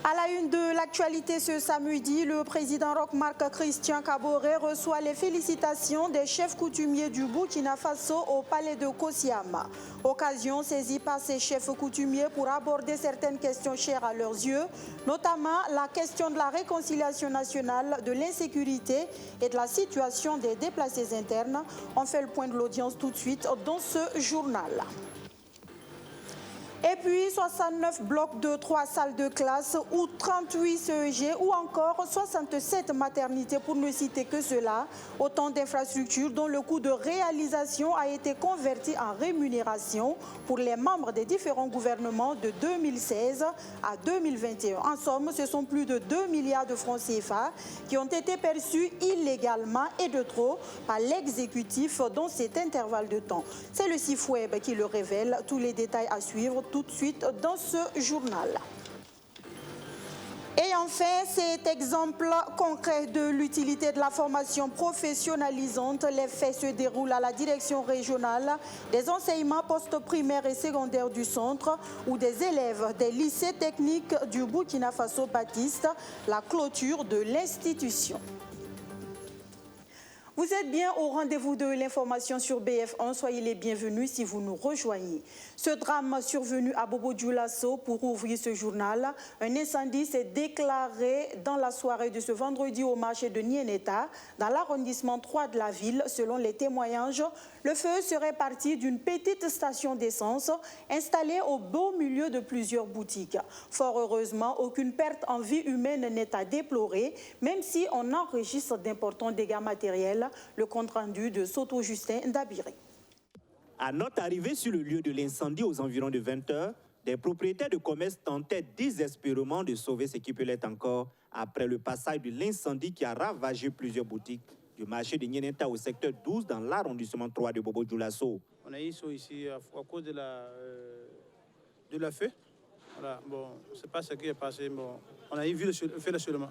À la une de l'actualité ce samedi, le président Roch-Marc Christian Kaboré reçoit les félicitations des chefs coutumiers du Burkina Faso au palais de Kosiam. Occasion saisie par ces chefs coutumiers pour aborder certaines questions chères à leurs yeux, notamment la question de la réconciliation nationale, de l'insécurité et de la situation des déplacés internes. On fait le point de l'audience tout de suite dans ce journal. Et puis 69 blocs de 3 salles de classe ou 38 CEG ou encore 67 maternités pour ne citer que cela. Autant d'infrastructures dont le coût de réalisation a été converti en rémunération pour les membres des différents gouvernements de 2016 à 2021. En somme, ce sont plus de 2 milliards de francs CFA qui ont été perçus illégalement et de trop par l'exécutif dans cet intervalle de temps. C'est le Sifweb qui le révèle. Tous les détails à suivre tout de suite dans ce journal. Et enfin, cet exemple concret de l'utilité de la formation professionnalisante, les faits se déroulent à la direction régionale des enseignements post-primaires et secondaires du centre où des élèves des lycées techniques du Burkina Faso baptisent la clôture de l'institution. Vous êtes bien au rendez-vous de l'information sur BF1. Soyez les bienvenus si vous nous rejoignez. Ce drame survenu à Bobo-Dioulasso pour ouvrir ce journal, un incendie s'est déclaré dans la soirée de ce vendredi au marché de Nieneta, dans l'arrondissement 3 de la ville. Selon les témoignages, le feu serait parti d'une petite station d'essence installée au beau milieu de plusieurs boutiques. Fort heureusement, aucune perte en vie humaine n'est à déplorer, même si on enregistre d'importants dégâts matériels. Le compte-rendu de Soto Justin Ndabiré. À notre arrivée sur le lieu de l'incendie aux environs de 20 h, des propriétaires de commerce tentaient désespérément de sauver ce qui peut l'être encore après le passage de l'incendie qui a ravagé plusieurs boutiques du marché de Nieneta au secteur 12 dans l'arrondissement 3 de Bobo-Dioulasso. On a eu ça ici à cause de la feu. Voilà, bon, c'est pas ce qui est passé. Bon, on a eu vu le feu seulement.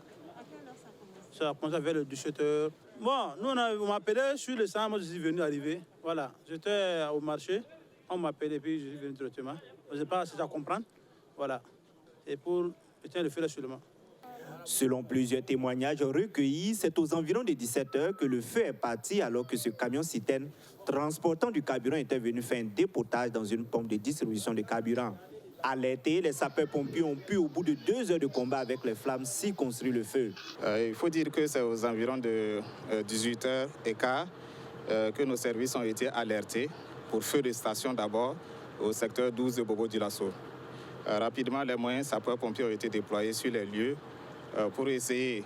Ça a commencé vers le 17 h. Bon, nous, on m'a appelé sur le sang, moi je suis venu arriver. Voilà, j'étais au marché, on m'a appelé et puis je suis venu directement. Je ne sais pas si ça comprendre. Voilà, et pour éteindre le feu seulement. Selon plusieurs témoignages recueillis, c'est aux environs de 17 h que le feu est parti alors que ce camion-citerne transportant du carburant était venu faire un dépotage dans une pompe de distribution de carburant. Alertés, les sapeurs-pompiers ont pu, au bout de 2 heures de combat avec les flammes, circonscrire le feu. Il faut dire que c'est aux environs de 18h15 que nos services ont été alertés pour feu de station d'abord au secteur 12 de Bobo-Dioulasso. Rapidement, les moyens sapeurs-pompiers ont été déployés sur les lieux pour essayer,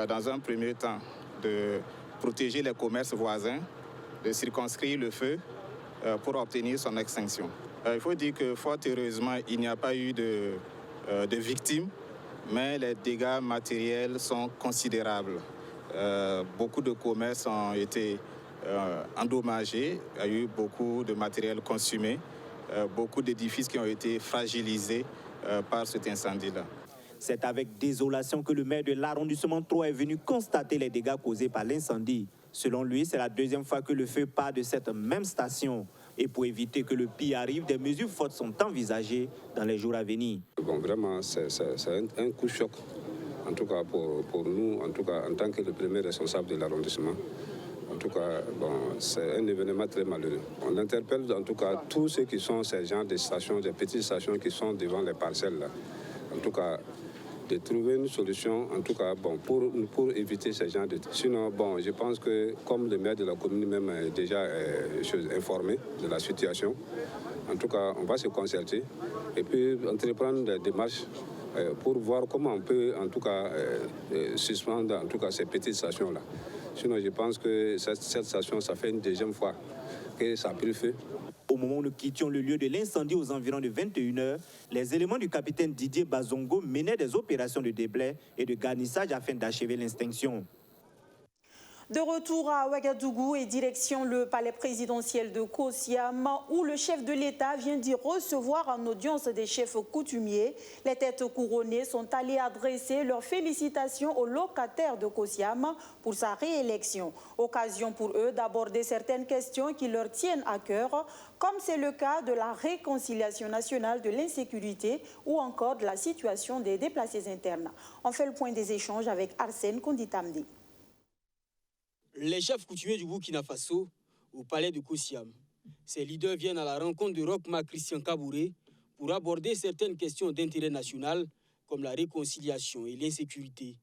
dans un premier temps, de protéger les commerces voisins, de circonscrire le feu pour obtenir son extinction. Il faut dire que, fort heureusement, il n'y a pas eu de victimes, mais les dégâts matériels sont considérables. Beaucoup de commerces ont été endommagés, il y a eu beaucoup de matériel consumé, beaucoup d'édifices qui ont été fragilisés par cet incendie-là. C'est avec désolation que le maire de l'arrondissement 3 est venu constater les dégâts causés par l'incendie. Selon lui, c'est la deuxième fois que le feu part de cette même station. Et pour éviter que le pire arrive, des mesures fortes sont envisagées dans les jours à venir. Bon, vraiment, c'est un coup de choc, en tout cas pour nous, en tout cas en tant que le premier responsable de l'arrondissement. En tout cas, bon, c'est un événement très malheureux. On interpelle en tout cas tous ceux qui sont ces genres de stations, des petites stations qui sont devant les parcelles là. En tout cas, de trouver une solution, en tout cas, bon, pour éviter ce genre de... Sinon, bon, je pense que comme le maire de la commune même est déjà informé de la situation, en tout cas, on va se concerter et puis entreprendre des démarches pour voir comment on peut, en tout cas, suspendre en tout cas, ces petites stations-là. Sinon, je pense que cette station, ça fait une deuxième fois que ça a pris feu. Au moment où nous quittions le lieu de l'incendie aux environs de 21 h, les éléments du capitaine Didier Bazongo menaient des opérations de déblai et de garnissage afin d'achever l'extinction. De retour à Ouagadougou et direction le palais présidentiel de Kosiam, où le chef de l'État vient d'y recevoir en audience des chefs coutumiers. Les têtes couronnées sont allées adresser leurs félicitations aux locataires de Kosiam pour sa réélection. Occasion pour eux d'aborder certaines questions qui leur tiennent à cœur, comme c'est le cas de la réconciliation nationale, de l'insécurité ou encore de la situation des déplacés internes. On fait le point des échanges avec Arsène Konditamdi. Les chefs coutumiers du Burkina Faso au palais de Kosiam. Ces leaders viennent à la rencontre de Roch-Marc Christian Kaboré pour aborder certaines questions d'intérêt national comme la réconciliation et l'insécurité.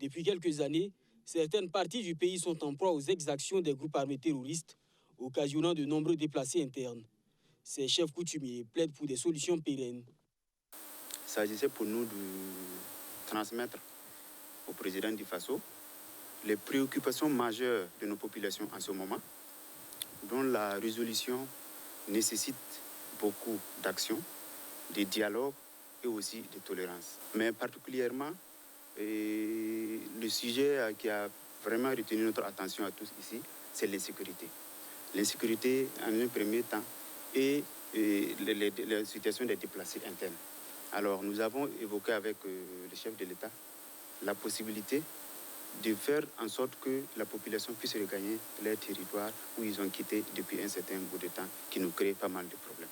Depuis quelques années, certaines parties du pays sont en proie aux exactions des groupes armés terroristes, occasionnant de nombreux déplacés internes. Ces chefs coutumiers plaident pour des solutions pérennes. Il s'agissait pour nous de transmettre au président du Faso les préoccupations majeures de nos populations en ce moment, dont la résolution nécessite beaucoup d'actions, de dialogue et aussi de tolérance. Mais particulièrement, le sujet qui a vraiment retenu notre attention à tous ici, c'est l'insécurité. L'insécurité en un premier temps et la situation des déplacés internes. Alors nous avons évoqué avec le chef de l'État la possibilité de faire en sorte que la population puisse regagner leur territoire où ils ont quitté depuis un certain bout de temps, qui nous crée pas mal de problèmes.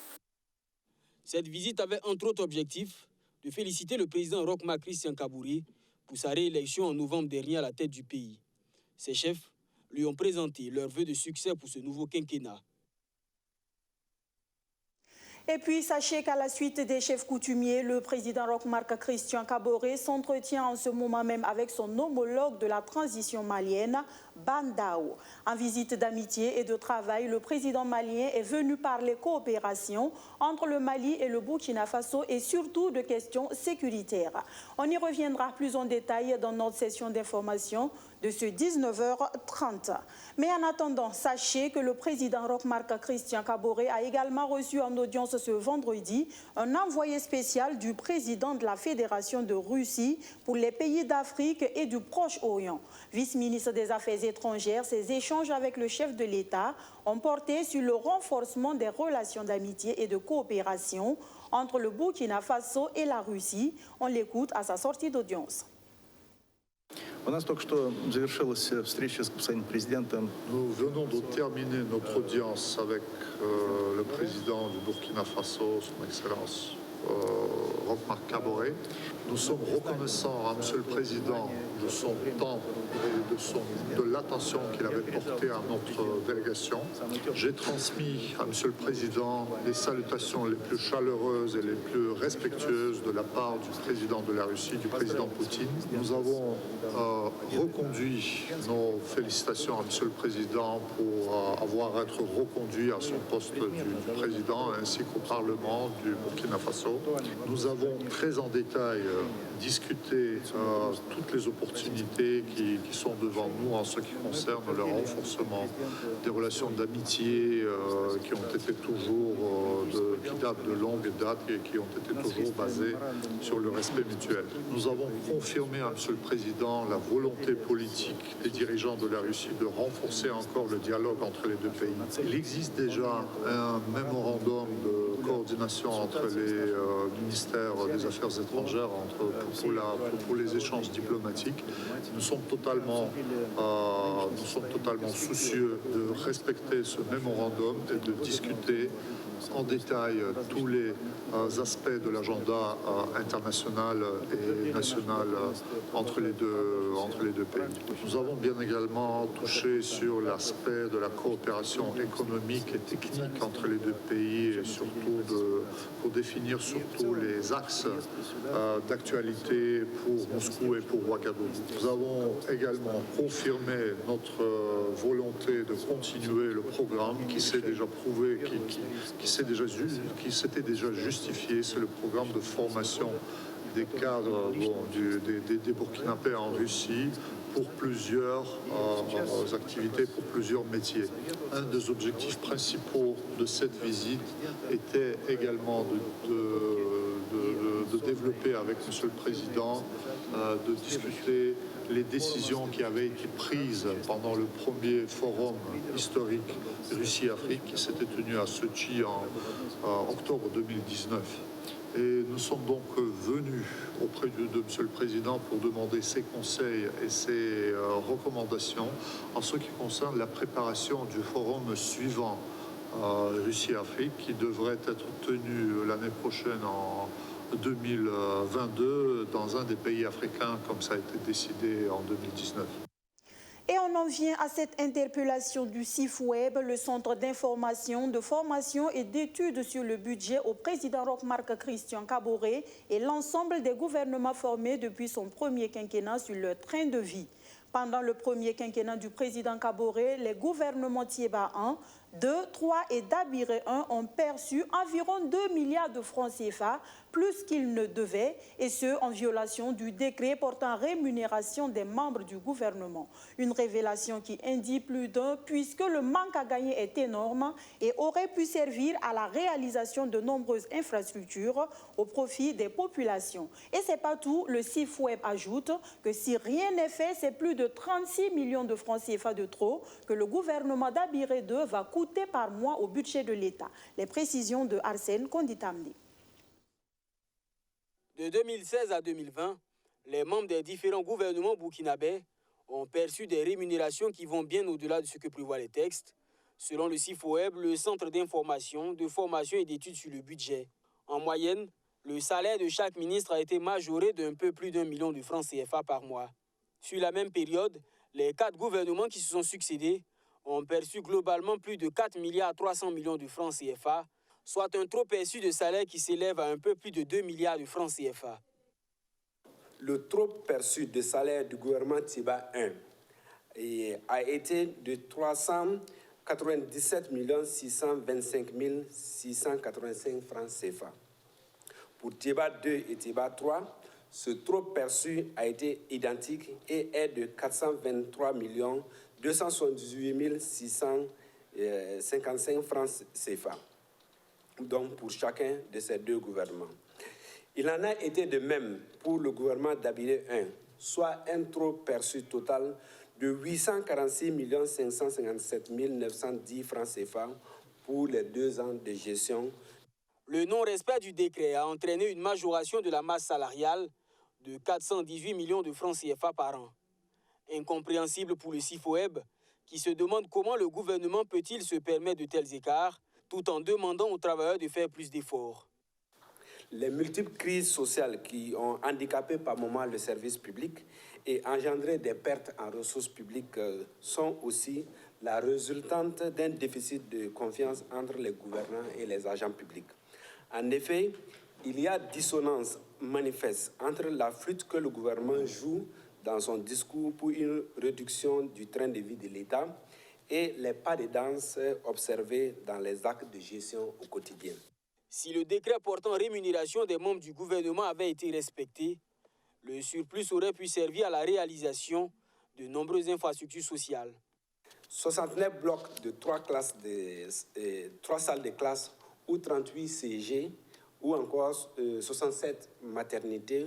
Cette visite avait entre autres objectif de féliciter le président Roch-Marc Christian Kaboré pour sa réélection en novembre dernier à la tête du pays. Ces chefs lui ont présenté leurs vœux de succès pour ce nouveau quinquennat. Et puis, sachez qu'à la suite des chefs coutumiers, le président Roch-Marc Christian Kaboré s'entretient en ce moment même avec son homologue de la transition malienne, Bandao. En visite d'amitié et de travail, le président malien est venu parler coopération entre le Mali et le Burkina Faso et surtout de questions sécuritaires. On y reviendra plus en détail dans notre session d'information de ce 19h30. Mais en attendant, sachez que le président Roch-Marc Christian Kaboré a également reçu en audience ce vendredi un envoyé spécial du président de la Fédération de Russie pour les pays d'Afrique et du Proche-Orient. Vice-ministre des Affaires étrangères, ses échanges avec le chef de l'État ont porté sur le renforcement des relations d'amitié et de coopération entre le Burkina Faso et la Russie. On l'écoute à sa sortie d'audience. У нас только что завершилась встреча с господином президентом. Nous venons de terminer notre audience avec le président du Burkina Faso, son Excellence Roch-Marc Kaboré. Nous sommes reconnaissants à Monsieur le Président de son temps et de l'attention qu'il avait portée à notre délégation. J'ai transmis à Monsieur le Président les salutations les plus chaleureuses et les plus respectueuses de la part du président de la Russie, du président Poutine. Nous avons reconduit nos félicitations à Monsieur le Président pour avoir été reconduit à son poste du président ainsi qu'au Parlement du Burkina Faso. Nous avons très en détail discuté toutes les opportunités qui sont devant nous en ce qui concerne le renforcement des relations d'amitié qui ont été toujours, qui datent de longue date et qui ont été toujours basées sur le respect mutuel. Nous avons confirmé à Monsieur le Président la volonté politique des dirigeants de la Russie de renforcer encore le dialogue entre les deux pays. Il existe déjà un mémorandum de coordination entre les ministères des Affaires étrangères pour les échanges diplomatiques. Nous sommes totalement soucieux de respecter ce mémorandum et de discuter en détail tous les aspects de l'agenda international et national entre les deux pays. Nous avons bien également touché sur l'aspect de la coopération économique et technique entre les deux pays et surtout pour définir surtout les axes d'actualité pour Moscou et pour Ouagadougou. Nous avons également confirmé notre volonté de continuer le programme qui s'est déjà prouvé, qui s'était déjà justifié, c'est le programme de formation des cadres des Burkinabés en Russie pour plusieurs activités, pour plusieurs métiers. Un des objectifs principaux de cette visite était également de développer avec Monsieur le Président, de discuter les décisions qui avaient été prises pendant le premier forum historique Russie-Afrique qui s'était tenu à Sochi en octobre 2019. Et nous sommes donc venus auprès de M. le Président pour demander ses conseils et ses recommandations en ce qui concerne la préparation du forum suivant Russie-Afrique qui devrait être tenu l'année prochaine en 2022 dans un des pays africains comme ça a été décidé en 2019. Et on en vient à cette interpellation du CIFWEB, le Centre d'information, de formation et d'études sur le budget au président Roch-Marc Christian Kaboré et l'ensemble des gouvernements formés depuis son premier quinquennat sur leur train de vie. Pendant le premier quinquennat du président Kaboré, les gouvernements Thiéba 1, 2, 3 et Dabiré 1 ont perçu environ 2 milliards de francs CFA, plus qu'ils ne devaient, et ce, en violation du décret portant rémunération des membres du gouvernement. Une révélation qui indique plus d'un, puisque le manque à gagner est énorme et aurait pu servir à la réalisation de nombreuses infrastructures au profit des populations. Et c'est pas tout, le CIFWEB ajoute que si rien n'est fait, c'est plus de 36 millions de francs CFA de trop que le gouvernement Dabiré 2 va coûter par mois au budget de l'État. Les précisions de Arsène Konditamdi. De 2016 à 2020, les membres des différents gouvernements burkinabés ont perçu des rémunérations qui vont bien au-delà de ce que prévoient les textes, selon le CIFWEB, le Centre d'information, de formation et d'études sur le budget. En moyenne, le salaire de chaque ministre a été majoré d'un peu plus d'1 million de francs CFA par mois. Sur la même période, les 4 gouvernements qui se sont succédés ont perçu globalement plus de 4 milliards 300 millions de francs CFA, soit un trop perçu de salaire qui s'élève à un peu plus de 2 milliards de francs CFA. Le trop perçu de salaire du gouvernement Thiéba 1 a été de 397 625 685 francs CFA. Pour Thiéba 2 et Thiéba 3, ce trop perçu a été identique et est de 423 278 655 francs CFA. Donc pour chacun de ces 2 gouvernements. Il en a été de même pour le gouvernement Dabiré 1, soit un trop perçu total de 846 557 910 francs CFA pour les 2 ans de gestion. Le non-respect du décret a entraîné une majoration de la masse salariale de 418 millions de francs CFA par an. Incompréhensible pour le CIFWEB, qui se demande comment le gouvernement peut-il se permettre de tels écarts, tout en demandant aux travailleurs de faire plus d'efforts. Les multiples crises sociales qui ont handicapé par moments le service public et engendré des pertes en ressources publiques sont aussi la résultante d'un déficit de confiance entre les gouvernants et les agents publics. En effet, il y a dissonance manifeste entre la flûte que le gouvernement joue dans son discours pour une réduction du train de vie de l'État et les pas de danse observés dans les actes de gestion au quotidien. Si le décret portant rémunération des membres du gouvernement avait été respecté, le surplus aurait pu servir à la réalisation de nombreuses infrastructures sociales. 69 blocs de 3 salles de classe ou 38 CG ou encore 67 maternités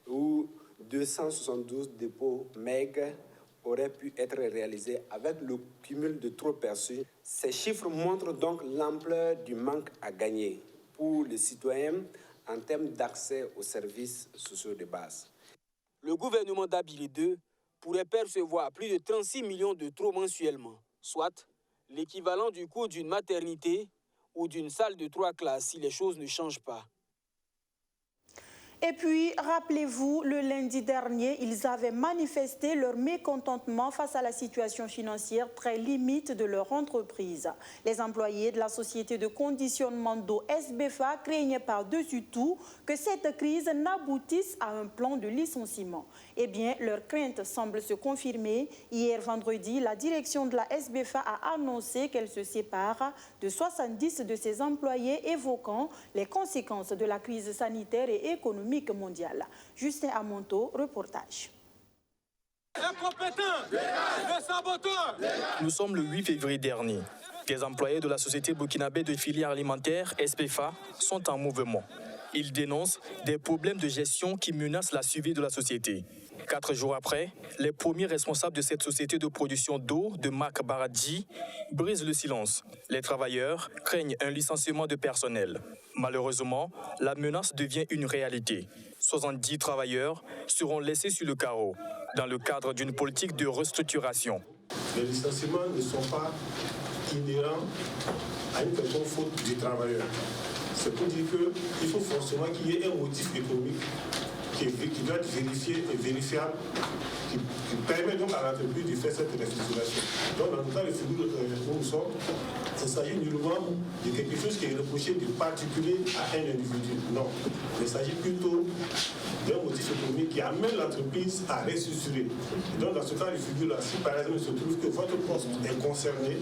ou 272 dépôts MEG auraient pu être réalisés avec le cumul de trop perçus. Ces chiffres montrent donc l'ampleur du manque à gagner pour les citoyens en termes d'accès aux services sociaux de base. Le gouvernement Dabiré 2 pourrait percevoir plus de 36 millions de trop mensuellement, soit l'équivalent du coût d'une maternité ou d'une salle de 3 classes si les choses ne changent pas. Et puis, rappelez-vous, le lundi dernier, ils avaient manifesté leur mécontentement face à la situation financière très limite de leur entreprise. Les employés de la société de conditionnement d'eau SBFA craignaient par-dessus tout que cette crise n'aboutisse à un plan de licenciement. Eh bien, leur crainte semble se confirmer. Hier vendredi, la direction de la SBFA a annoncé qu'elle se sépare de 70 de ses employés, évoquant les conséquences de la crise sanitaire et économique mondiale. Justin Amonto, reportage. Nous sommes le 8 février dernier. Les employés de la société burkinabé de filière alimentaire SBFA sont en mouvement. Ils dénoncent des problèmes de gestion qui menacent la survie de la société. 4 jours après, les premiers responsables de cette société de production d'eau de Marc Baradji brisent le silence. Les travailleurs craignent un licenciement de personnel. Malheureusement, la menace devient une réalité. 70 travailleurs seront laissés sur le carreau dans le cadre d'une politique de restructuration. Les licenciements ne sont pas inhérents à une quelconque faute du travailleur. C'est pour dire qu'il faut forcément qu'il y ait un motif économique qui doit être vérifié et vérifiable, qui permet donc à l'entreprise de faire cette restructuration. Donc, dans le cas de figure où nous sommes, il s'agit nullement de quelque chose qui est reproché de particulier à un individu. Non, il s'agit plutôt d'un motif économique qui amène l'entreprise à restructurer. Donc, dans ce cas de figure-là, si par exemple il se trouve que votre poste est concerné,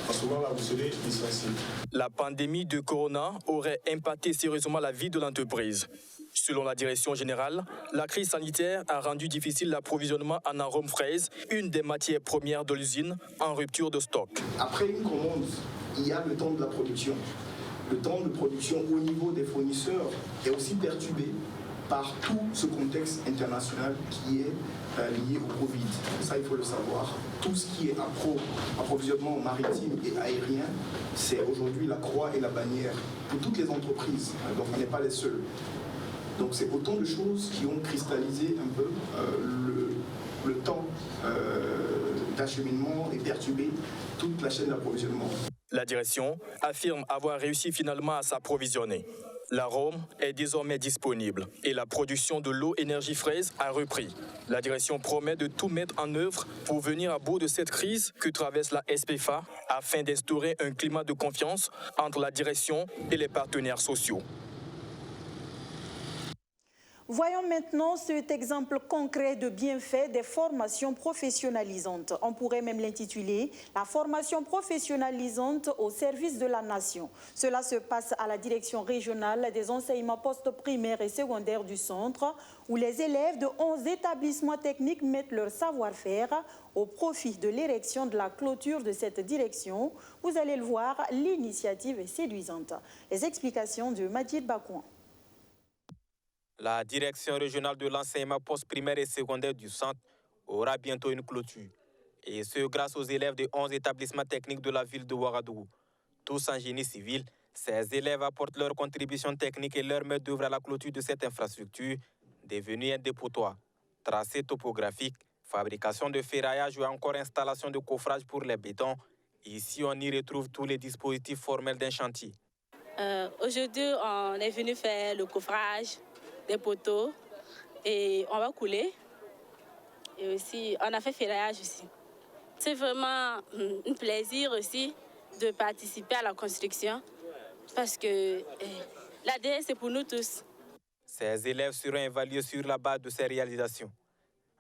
à ce moment-là, vous serez licencié. La pandémie de Corona aurait impacté sérieusement la vie de l'entreprise. Selon la direction générale, la crise sanitaire a rendu difficile l'approvisionnement en arômes fraises, une des matières premières de l'usine, en rupture de stock. Après une commande, il y a le temps de la production. Le temps de production au niveau des fournisseurs est aussi perturbé par tout ce contexte international qui est lié au Covid. Ça, il faut le savoir. Tout ce qui est approvisionnement maritime et aérien, c'est aujourd'hui la croix et la bannière pour toutes les entreprises. Donc, on n'est pas les seuls. Donc c'est autant de choses qui ont cristallisé un peu le temps d'acheminement et perturbé toute la chaîne d'approvisionnement. La direction affirme avoir réussi finalement à s'approvisionner. L'arôme est désormais disponible et la production de l'eau énergie fraise a repris. La direction promet de tout mettre en œuvre pour venir à bout de cette crise que traverse la SPFA afin d'instaurer un climat de confiance entre la direction et les partenaires sociaux. Voyons maintenant cet exemple concret de bienfait des formations professionnalisantes. On pourrait même l'intituler « La formation professionnalisante au service de la nation ». Cela se passe à la direction régionale des enseignements post-primaires et secondaires du centre, où les élèves de 11 établissements techniques mettent leur savoir-faire au profit de l'érection de la clôture de cette direction. Vous allez le voir, l'initiative est séduisante. Les explications de Majid Bakouan. La direction régionale de l'enseignement post-primaire et secondaire du centre aura bientôt une clôture. Et ce, grâce aux élèves de 11 établissements techniques de la ville de Ouagadougou. Tous en génie civil, ces élèves apportent leur contribution technique et leur main d'œuvre à la clôture de cette infrastructure, devenue un dépotoir. Tracé topographique, fabrication de ferraillage ou encore installation de coffrage pour les bétons. Ici, on y retrouve tous les dispositifs formels d'un chantier. Aujourd'hui, on est venu faire le coffrage des poteaux et on va couler. Et aussi, on a fait ferraillage aussi. C'est vraiment un plaisir aussi de participer à la construction parce que l'ADN, c'est pour nous tous. Ces élèves seront évalués sur la base de ces réalisations.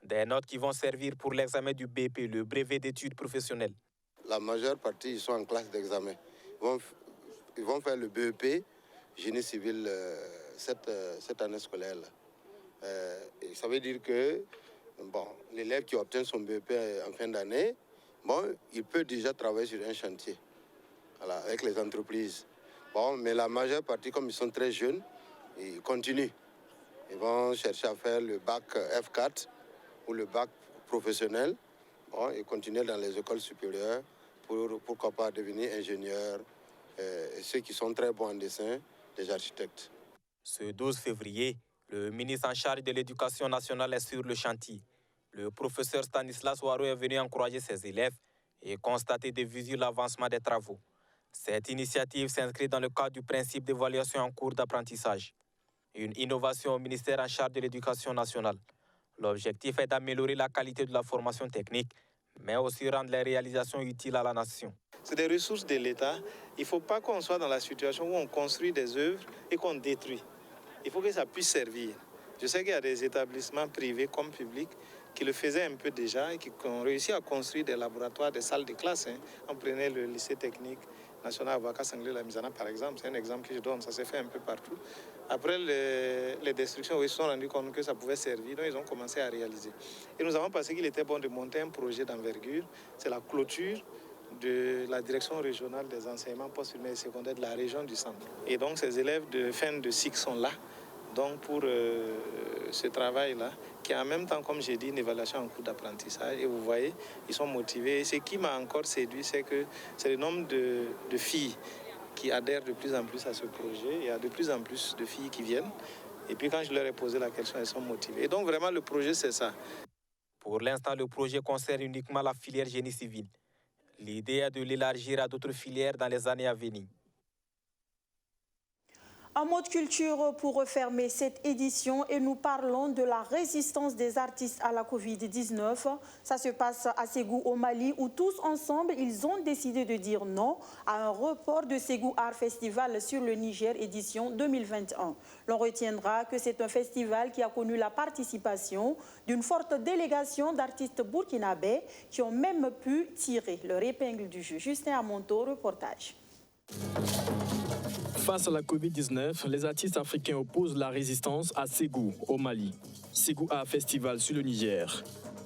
Des notes qui vont servir pour l'examen du BP, le brevet d'études professionnelles. La majeure partie, ils sont en classe d'examen. Ils vont faire le BEP, génie civil, cette année scolaire. Et ça veut dire que l'élève qui obtient son BEP en fin d'année, il peut déjà travailler sur un chantier avec les entreprises. Mais la majeure partie, comme ils sont très jeunes, ils continuent. Ils vont chercher à faire le bac F4 ou le bac professionnel et continuer dans les écoles supérieures pour pourquoi pas devenir ingénieur. Et ceux qui sont très bons en dessin, des architectes. Ce 12 février, le ministre en charge de l'Éducation nationale est sur le chantier. Le professeur Stanislas Ouaro est venu encourager ses élèves et constater de visu l'avancement des travaux. Cette initiative s'inscrit dans le cadre du principe d'évaluation en cours d'apprentissage. Une innovation au ministère en charge de l'Éducation nationale. L'objectif est d'améliorer la qualité de la formation technique, mais aussi rendre les réalisations utiles à la nation. C'est des ressources de l'État. Il ne faut pas qu'on soit dans la situation où on construit des œuvres et qu'on détruit. Il faut que ça puisse servir. Je sais qu'il y a des établissements privés comme publics qui le faisaient un peu déjà et qui ont réussi à construire des laboratoires, des salles de classe. On prenait le lycée technique national Abaka Sanglé-Lamizana par exemple. C'est un exemple que je donne. Ça s'est fait un peu partout. Après les destructions, ils se sont rendus compte que ça pouvait servir. Donc ils ont commencé à réaliser. Et nous avons pensé qu'il était bon de monter un projet d'envergure. C'est la clôture de la direction régionale des enseignements post-primaires et secondaires de la région du centre. Et donc ces élèves de fin de cycle sont là donc pour ce travail-là qui est en même temps, comme j'ai dit, une évaluation en cours d'apprentissage. Et vous voyez, ils sont motivés. Et ce qui m'a encore séduit, c'est que c'est le nombre de filles qui adhèrent de plus en plus à ce projet. Il y a de plus en plus de filles qui viennent. Et puis quand je leur ai posé la question, elles sont motivées. Et donc vraiment, le projet, c'est ça. Pour l'instant, le projet concerne uniquement la filière génie civil. L'idée est de l'élargir à d'autres filières dans les années à venir. En mode culture pour refermer cette édition et nous parlons de la résistance des artistes à la Covid-19. Ça se passe à Ségou au Mali où tous ensemble, ils ont décidé de dire non à un report de Ségou Art Festival sur le Niger édition 2021. L'on retiendra que c'est un festival qui a connu la participation d'une forte délégation d'artistes burkinabés qui ont même pu tirer leur épingle du jeu. Justin Amonto, reportage. Face à la Covid-19, les artistes africains opposent la résistance à Ségou, au Mali. Ségou Art Festival sur le Niger.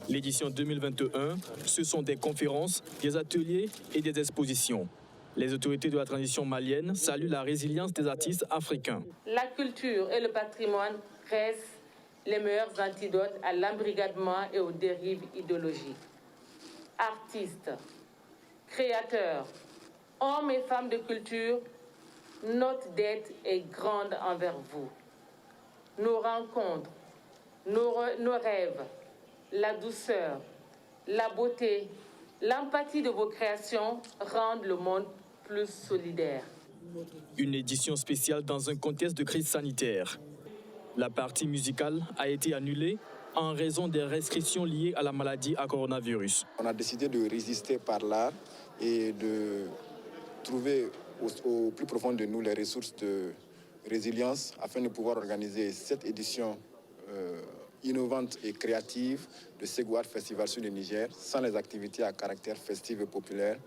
L'édition 2021, ce sont des conférences, des ateliers et des expositions. Les autorités de la transition malienne saluent la résilience des artistes africains. La culture et le patrimoine restent les meilleurs antidotes à l'embrigadement et aux dérives idéologiques. Artistes, créateurs, hommes et femmes de culture, notre dette est grande envers vous. Nos rencontres, nos rêves, la douceur, la beauté, l'empathie de vos créations rendent le monde plus solidaire. Une édition spéciale dans un contexte de crise sanitaire. La partie musicale a été annulée en raison des restrictions liées à la maladie à coronavirus. On a décidé de résister par l'art et de trouver au plus profond de nous les ressources de résilience afin de pouvoir organiser cette édition innovante et créative de Ségou Art Festival sur le Niger sans les activités à caractère festif et populaire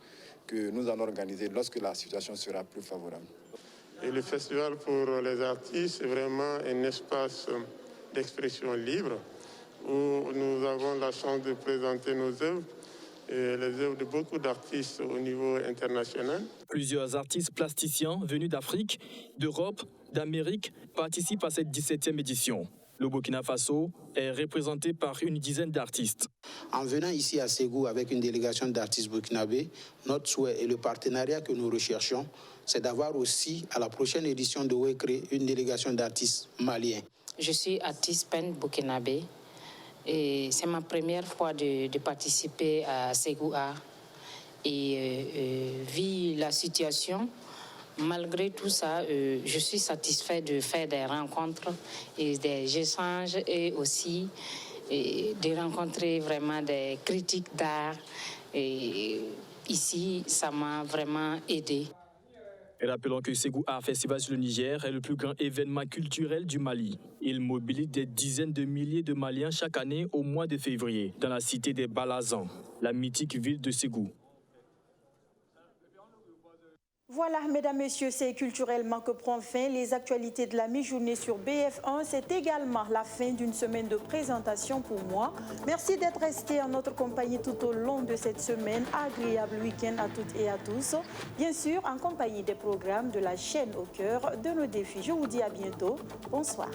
que nous allons organiser lorsque la situation sera plus favorable. Et le festival pour les artistes est vraiment un espace d'expression libre où nous avons la chance de présenter nos œuvres et les œuvres de beaucoup d'artistes au niveau international. Plusieurs artistes plasticiens venus d'Afrique, d'Europe, d'Amérique participent à cette 17e édition. Le Burkina Faso est représenté par une dizaine d'artistes. En venant ici à Ségou avec une délégation d'artistes burkinabés, notre souhait et le partenariat que nous recherchons, c'est d'avoir aussi à la prochaine édition de Wékré une délégation d'artistes maliens. Je suis artiste peintre burkinabé. Et c'est ma première fois de participer à Ségou Art. Et vu la situation, malgré tout ça, je suis satisfaite de faire des rencontres et des échanges et aussi de rencontrer vraiment des critiques d'art. Et ici, ça m'a vraiment aidée. Et rappelons que Ségou Art Festival sur le Niger est le plus grand événement culturel du Mali. Il mobilise des dizaines de milliers de Maliens chaque année au mois de février, dans la cité des Balazans, la mythique ville de Ségou. Voilà, mesdames, messieurs, c'est culturellement que prend fin les actualités de la mi-journée sur BF1. C'est également la fin d'une semaine de présentation pour moi. Merci d'être restés en notre compagnie tout au long de cette semaine. Agréable week-end à toutes et à tous. Bien sûr, en compagnie des programmes de la chaîne au cœur de nos défis. Je vous dis à bientôt. Bonsoir.